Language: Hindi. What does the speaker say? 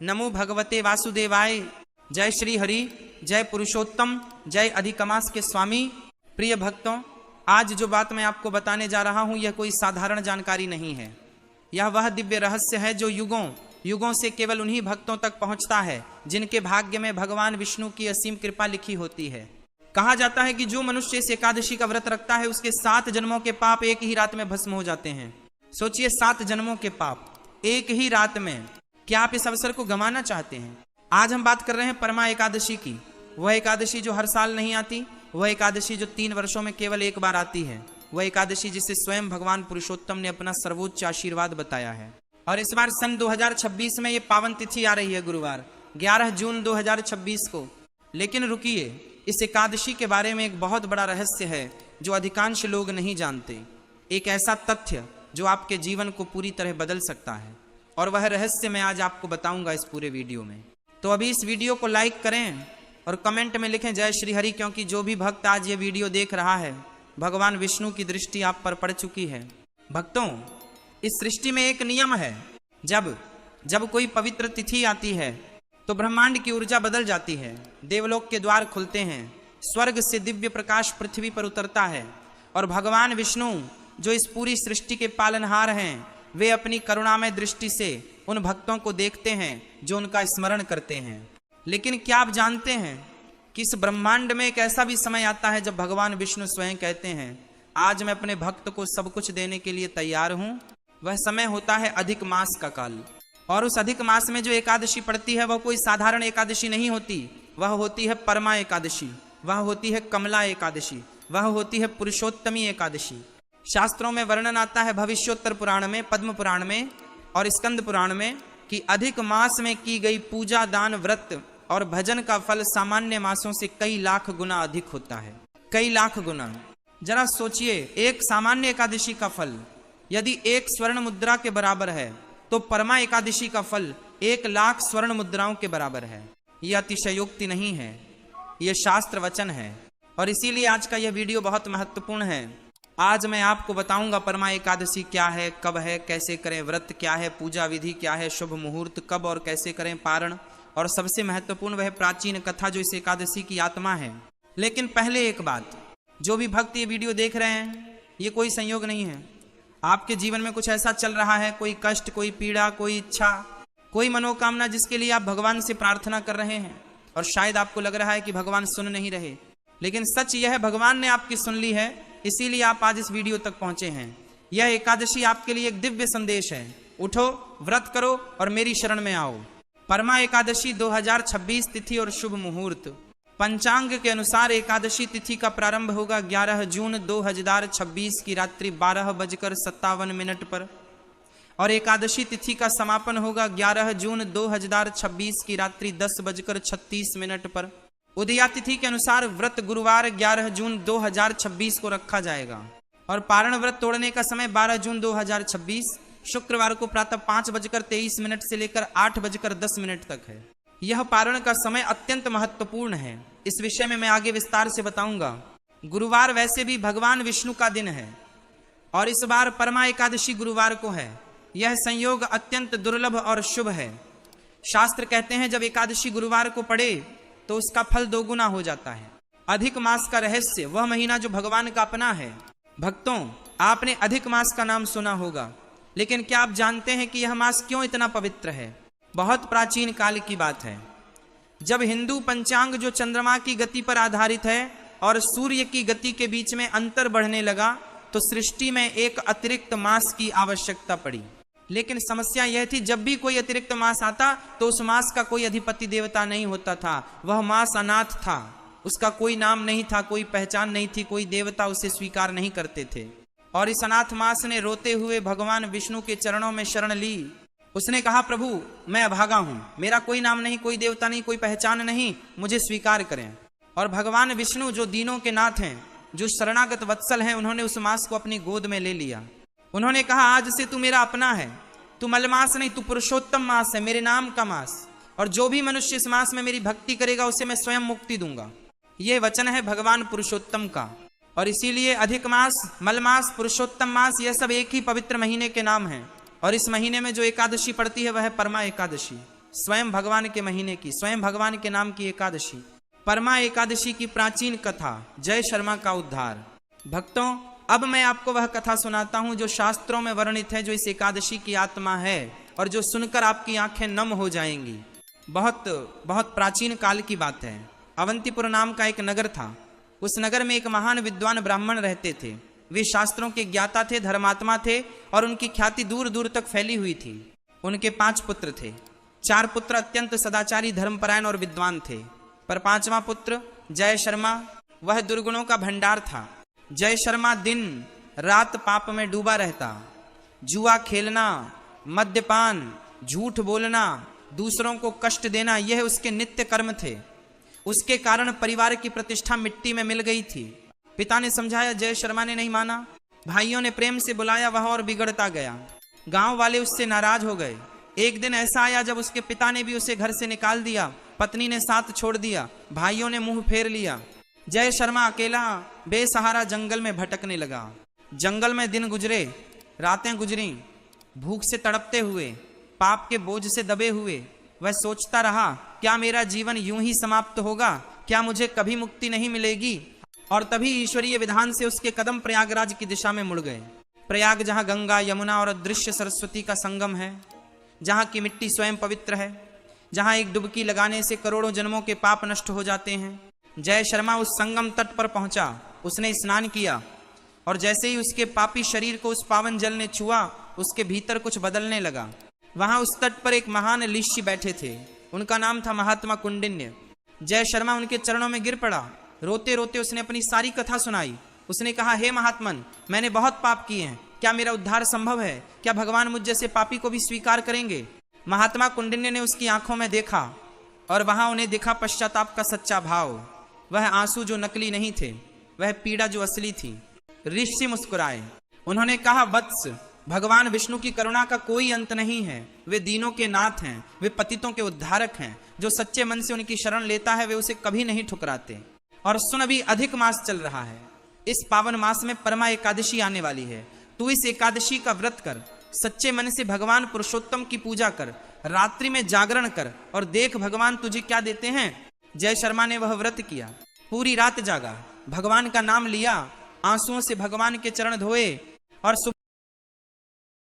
नमो भगवते वासुदेवाय। जय श्री हरि, जय पुरुषोत्तम, जय अधिकमास के स्वामी। प्रिय भक्तों, आज जो बात मैं आपको बताने जा रहा हूं यह कोई साधारण जानकारी नहीं है। यह वह दिव्य रहस्य है जो युगों युगों से केवल उन्हीं भक्तों तक पहुंचता है जिनके भाग्य में भगवान विष्णु की असीम कृपा लिखी होती है। कहा जाता है कि जो मनुष्य इस एकादशी का व्रत रखता है उसके 7 जन्मों के पाप एक ही रात में भस्म हो जाते हैं। सोचिए, 7 जन्मों के पाप एक ही रात में। क्या आप इस अवसर को गंवाना चाहते हैं? आज हम बात कर रहे हैं परमा एकादशी की। वह एकादशी जो हर साल नहीं आती, वह एकादशी जो 3 वर्षों में केवल एक बार आती है, वह एकादशी जिसे स्वयं भगवान पुरुषोत्तम ने अपना सर्वोच्च आशीर्वाद बताया है। और इस बार सन 2026 में ये पावन तिथि आ रही है, गुरुवार 11 जून 2026 को। लेकिन रुकिए, इस एकादशी के बारे में एक बहुत बड़ा रहस्य है जो अधिकांश लोग नहीं जानते। एक ऐसा तथ्य जो आपके जीवन को पूरी तरह बदल सकता है, और वह रहस्य मैं आज आपको बताऊंगा इस पूरे वीडियो में। तो अभी इस वीडियो को लाइक करें और कमेंट में लिखें जय श्री हरि, क्योंकि जो भी भक्त आज ये वीडियो देख रहा है, भगवान विष्णु की दृष्टि आप पर पड़ चुकी है। भक्तों, इस सृष्टि में एक नियम है, जब कोई पवित्र तिथि आती है तो ब्रह्मांड की ऊर्जा बदल जाती है, देवलोक के द्वार खुलते हैं, स्वर्ग से दिव्य प्रकाश पृथ्वी पर उतरता है, और भगवान विष्णु जो इस पूरी सृष्टि के पालनहार हैं, वे अपनी करुणामय दृष्टि से उन भक्तों को देखते हैं जो उनका स्मरण करते हैं। लेकिन क्या आप जानते हैं कि इस ब्रह्मांड में एक ऐसा भी समय आता है जब भगवान विष्णु स्वयं कहते हैं, आज मैं अपने भक्त को सब कुछ देने के लिए तैयार हूं। वह समय होता है अधिक मास का काल। और उस अधिक मास में जो एकादशी पड़ती है वह कोई साधारण एकादशी नहीं होती, वह होती है परमा एकादशी, वह होती है कमला एकादशी, वह होती है पुरुषोत्तमी एकादशी। शास्त्रों में वर्णन आता है, भविष्योत्तर पुराण में, पद्म पुराण में और स्कंद पुराण में, कि अधिक मास में की गई पूजा, दान, व्रत और भजन का फल सामान्य मासों से कई लाख गुना अधिक होता है, कई लाख गुना। जरा सोचिए, एक सामान्य एकादशी का फल यदि 1 स्वर्ण मुद्रा के बराबर है तो परमा एकादशी का फल 1 लाख स्वर्ण मुद्राओं के बराबर है। यह अतिशयोक्ति नहीं है, यह शास्त्र वचन है। और इसीलिए आज का यह वीडियो बहुत महत्वपूर्ण है। आज मैं आपको बताऊंगा परमा एकादशी क्या है, कब है, कैसे करें, व्रत क्या है, पूजा विधि क्या है, शुभ मुहूर्त कब और कैसे करें पारण, और सबसे महत्वपूर्ण वह प्राचीन कथा जो इस एकादशी की आत्मा है। लेकिन पहले एक बात, जो भी भक्त ये वीडियो देख रहे हैं, ये कोई संयोग नहीं है। आपके जीवन में कुछ ऐसा चल रहा है, कोई कष्ट, कोई पीड़ा, कोई इच्छा, कोई मनोकामना जिसके लिए आप भगवान से प्रार्थना कर रहे हैं, और शायद आपको लग रहा है कि भगवान सुन नहीं रहे। लेकिन सच यह है, भगवान ने आपकी सुन ली है, इसीलिए आप आज इस वीडियो तक पहुंचे हैं। यह एकादशी आपके लिए एक दिव्य संदेश है। उठो, व्रत करो और मेरी शरण में आओ। परमा एकादशी 2026 तिथि और शुभ मुहूर्त। पंचांग के अनुसार एकादशी तिथि का प्रारंभ होगा 11 जून 2026 की रात्रि 12:57 पर, और एकादशी तिथि का समापन होगा 11 जून 2026 की रात्रि 10:36 पर। उदया तिथि के अनुसार व्रत गुरुवार 11 जून 2026 को रखा जाएगा, और पारण व्रत तोड़ने का समय 12 जून 2026 शुक्रवार को प्रातः 5:23 से लेकर 8:10 तक है। यह पारण का समय अत्यंत महत्वपूर्ण है। इस विषय में मैं आगे विस्तार से बताऊंगा। गुरुवार वैसे भी भगवान विष्णु का दिन है, और इस बार परमा एकादशी गुरुवार को है। यह संयोग अत्यंत दुर्लभ और शुभ है। शास्त्र कहते हैं जब एकादशी गुरुवार को पड़े तो उसका फल 2 गुना हो जाता है। अधिक मास का रहस्य, वह महीना जो भगवान का अपना है। भक्तों, आपने अधिक मास का नाम सुना होगा, लेकिन क्या आप जानते हैं कि यह मास क्यों इतना पवित्र है? बहुत प्राचीन काल की बात है, जब हिंदू पंचांग जो चंद्रमा की गति पर आधारित है और सूर्य की गति के बीच में अंतर बढ़ने लगा, तो सृष्टि में एक अतिरिक्त मास की आवश्यकता पड़ी। लेकिन समस्या यह थी, जब भी कोई अतिरिक्त मास आता तो उस मास का कोई अधिपति देवता नहीं होता था। वह मास अनाथ था, उसका कोई नाम नहीं था, कोई पहचान नहीं थी, कोई देवता उसे स्वीकार नहीं करते थे। और इस अनाथ मास ने रोते हुए भगवान विष्णु के चरणों में शरण ली। उसने कहा, प्रभु मैं अभागा हूं, मेरा कोई नाम नहीं, कोई देवता नहीं, कोई पहचान नहीं, मुझे स्वीकार करें। और भगवान विष्णु जो दीनों के नाथ हैं, जो शरणागत वत्सल हैं, उन्होंने उस मास को अपनी गोद में ले लिया। उन्होंने कहा, आज से तू मेरा अपना है, तू मलमास नहीं, तू पुरुषोत्तम मास है, मेरे नाम का मास, और जो भी मनुष्य इस मास में मेरी भक्ति करेगा उसे मैं स्वयं मुक्ति दूंगा। ये वचन है भगवान पुरुषोत्तम का। और इसीलिए अधिक मास, मलमास, पुरुषोत्तम मास, यह सब एक ही पवित्र महीने के नाम हैं। और इस महीने में जो एकादशी पड़ती है वह है परमा एकादशी। स्वयं भगवान के महीने की, स्वयं भगवान के नाम की एकादशी, परमा एकादशी की प्राचीन कथा जय शर्मा का उद्धार। भक्तों, अब मैं आपको वह कथा सुनाता हूं जो शास्त्रों में वर्णित है, जो इस एकादशी की आत्मा है और जो सुनकर आपकी आंखें नम हो जाएंगी। बहुत बहुत प्राचीन काल की बात है। अवंतीपुर नाम का एक नगर था। उस नगर में एक महान विद्वान ब्राह्मण रहते थे। वे शास्त्रों के ज्ञाता थे, धर्मात्मा थे और उनकी ख्याति दूर दूर तक फैली हुई थी। उनके 5 पुत्र थे। 4 पुत्र अत्यंत सदाचारी, धर्मपरायण और विद्वान थे, पर 5वां पुत्र जय शर्मा वह दुर्गुणों का भंडार था। जय शर्मा दिन रात पाप में डूबा रहता। जुआ खेलना, मद्यपान, झूठ बोलना, दूसरों को कष्ट देना, यह उसके नित्य कर्म थे। उसके कारण परिवार की प्रतिष्ठा मिट्टी में मिल गई थी। पिता ने समझाया, जय शर्मा ने नहीं माना। भाइयों ने प्रेम से बुलाया, वह और बिगड़ता गया। गांव वाले उससे नाराज हो गए। एक दिन ऐसा आया जब उसके पिता ने भी उसे घर से निकाल दिया, पत्नी ने साथ छोड़ दिया, भाइयों ने मुंह फेर लिया। जय शर्मा अकेला बेसहारा जंगल में भटकने लगा। जंगल में दिन गुजरे, रातें गुजरी, भूख से तड़पते हुए, पाप के बोझ से दबे हुए वह सोचता रहा, क्या मेरा जीवन यूं ही समाप्त होगा? क्या मुझे कभी मुक्ति नहीं मिलेगी? और तभी ईश्वरीय विधान से उसके कदम प्रयागराज की दिशा में मुड़ गए। प्रयाग जहाँ गंगा, यमुना और अदृश्य सरस्वती का संगम है, जहाँ की मिट्टी स्वयं पवित्र है, जहाँ एक डुबकी लगाने से करोड़ों जन्मों के पाप नष्ट हो जाते हैं। जय शर्मा उस संगम तट पर पहुंचा। उसने स्नान किया और जैसे ही उसके पापी शरीर को उस पावन जल ने छुआ, उसके भीतर कुछ बदलने लगा। वहां उस तट पर एक महान ऋषि बैठे थे। उनका नाम था महात्मा कुंडिन्य। जय शर्मा उनके चरणों में गिर पड़ा। रोते रोते उसने अपनी सारी कथा सुनाई। उसने कहा, हे महात्मन, मैंने बहुत पाप किए हैं, क्या मेरा उद्धार संभव है? क्या भगवान मुझ जैसे पापी को भी स्वीकार करेंगे? महात्मा कुंडिन्य ने उसकी आंखों में देखा और वहां उन्हें दिखा पश्चाताप का सच्चा भाव। वह आंसू जो नकली नहीं थे, वह पीड़ा जो असली थी। ऋषि मुस्कुराए। उन्होंने कहा, वत्स, भगवान विष्णु की करुणा का कोई अंत नहीं है। वे दीनों के नाथ हैं, वे पतितों के उद्धारक हैं। जो सच्चे मन से उनकी शरण लेता है, वे उसे कभी नहीं ठुकराते। और सुन, अभी अधिक मास चल रहा है। इस पावन मास में परमा एकादशी आने वाली है। तू इस एकादशी का व्रत कर, सच्चे मन से भगवान पुरुषोत्तम की पूजा कर, रात्रि में जागरण कर और देख भगवान तुझे क्या देते हैं। जय शर्मा ने वह व्रत किया, पूरी रात जागा, भगवान का नाम लिया, आंसुओं से भगवान के चरण धोए और